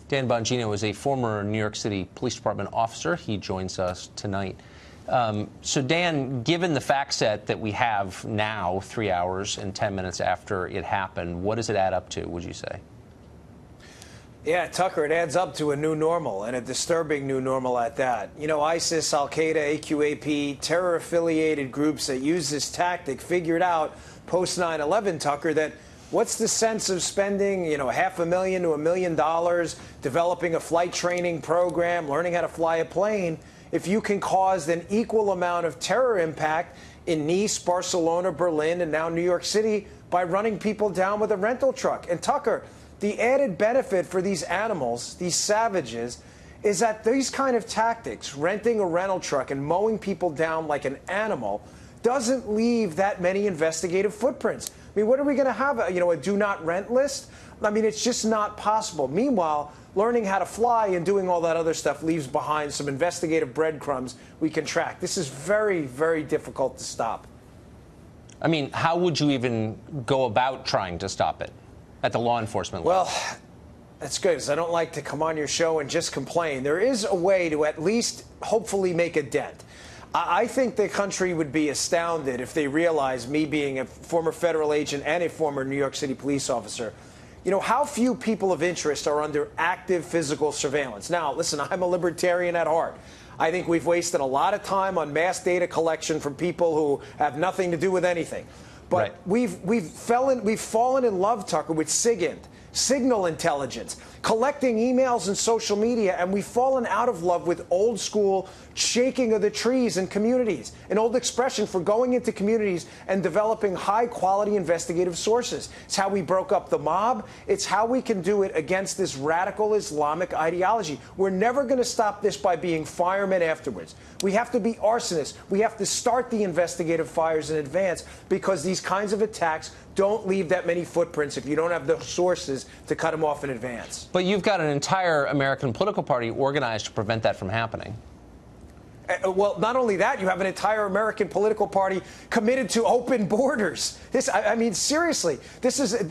Dan Bongino is a former New York City Police Department officer. He joins us tonight. So, Dan, given the fact set that we have now, 3 hours and 10 minutes after it happened, what does it add up to, would you say? Yeah, Tucker, it adds up to a new normal, and a disturbing new normal at that. You know, ISIS, Al-Qaeda, AQAP, terror-affiliated groups that use this tactic figured out post 9/11, Tucker, that what's the sense of spending, $500,000 to $1 million developing a flight training program, learning how to fly a plane, if you can cause an equal amount of terror impact in Nice, Barcelona, Berlin, and now New York City by running people down with a rental truck? And Tucker, the added benefit for these animals, these savages, is that these kind of tactics, renting a rental truck and mowing people down like an animal, doesn't leave that many investigative footprints. I mean, what are we going to have, a do not rent list? I mean, it's just not possible. Meanwhile, learning how to fly and doing all that other stuff leaves behind some investigative breadcrumbs we can track. This is very, very difficult to stop. I mean, how would you even go about trying to stop it at the law enforcement level? Well, that's good, because I don't like to come on your show and just complain. There is a way to at least hopefully make a dent. I think the country would be astounded if they realized, me being a former federal agent and a former New York City police officer, how few people of interest are under active physical surveillance. Now, listen, I'm a libertarian at heart. I think we've wasted a lot of time on mass data collection from people who have nothing to do with anything. But right. we've fallen in love, Tucker, with SIGINT, signal intelligence, collecting emails and social media, and we've fallen out of love with old school shaking of the trees in communities, an old expression for going into communities and developing high quality investigative sources. It's how we broke up the mob. It's how we can do it against this radical Islamic ideology. We're never going to stop this by being firemen afterwards. We have to be arsonists. We have to start the investigative fires in advance, because these kinds of attacks don't leave that many footprints if you don't have the sources to cut them off in advance. But you've got an entire American political party organized to prevent that from happening. Well, not only that, you have an entire American political party committed to open borders. I mean, seriously, this is a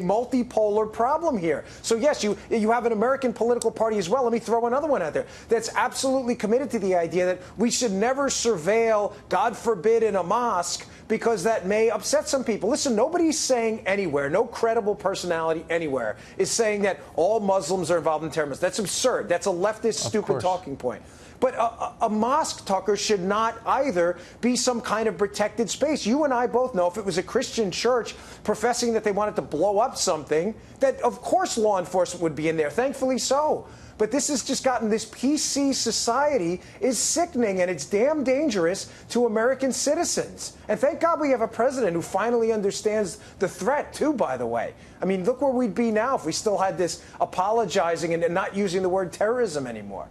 multipolar problem here. So yes, you have an American political party as well. Let me throw another one out there that's absolutely committed to the idea that we should never surveil, God forbid, in a mosque, because that may upset some people. Listen, nobody's saying anywhere, no credible personality anywhere is saying that all Muslims are involved in terrorism. That's absurd. That's a leftist, stupid talking point. But a mosque, Tucker, should not either be some kind of protected space. You and I both know if it was a Christian church professing that they wanted to blow up something, that of course law enforcement would be in there, thankfully so. But this has just gotten, this PC society is sickening, and it's damn dangerous to American citizens. And thank God we have a president who finally understands the threat, too, by the way. I mean, look where we'd be now if we still had this apologizing and not using the word terrorism anymore.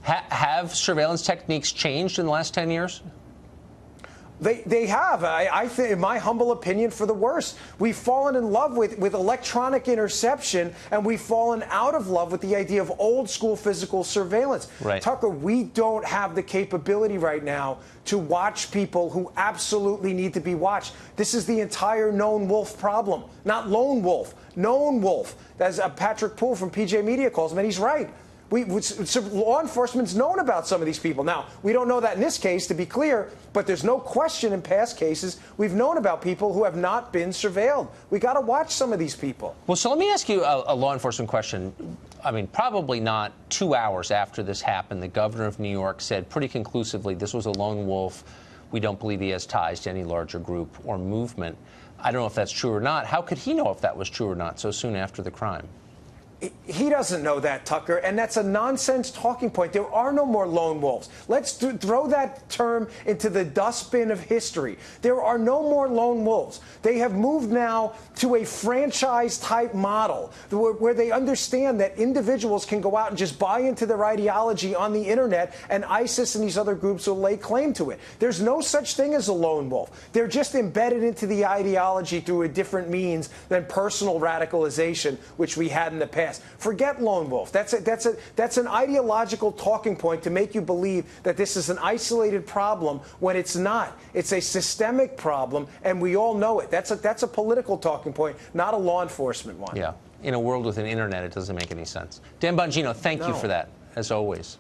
Have surveillance techniques changed in the last 10 years? They have. I think, in my humble opinion, for the worse. We've fallen in love with electronic interception, and we've fallen out of love with the idea of old school physical surveillance. Right. Tucker, we don't have the capability right now to watch people who absolutely need to be watched. This is the entire known wolf problem. Not lone wolf, known wolf. As Patrick Poole from PJ Media calls him, and he's right. Law enforcement's known about some of these people. Now, we don't know that in this case, to be clear, but there's no question in past cases we've known about people who have not been surveilled. We got to watch some of these people. Well, so let me ask you a law enforcement question. I mean, probably not 2 hours after this happened, the governor of New York said pretty conclusively this was a lone wolf. We don't believe he has ties to any larger group or movement. I don't know if that's true or not. How could he know if that was true or not so soon after the crime? He doesn't know that, Tucker, and that's a nonsense talking point. There are no more lone wolves. Let's throw that term into the dustbin of history. There are no more lone wolves. They have moved now to a franchise-type model where they understand that individuals can go out and just buy into their ideology on the internet, and ISIS and these other groups will lay claim to it. There's no such thing as a lone wolf. They're just embedded into the ideology through a different means than personal radicalization, which we had in the past. Forget lone wolf. That's an ideological talking point to make you believe that this is an isolated problem when it's not. It's a systemic problem, and we all know it. That's a political talking point, not a law enforcement one. Yeah. in a world with an internet, it doesn't make any sense. Dan Bongino, thank you No. for that, as always.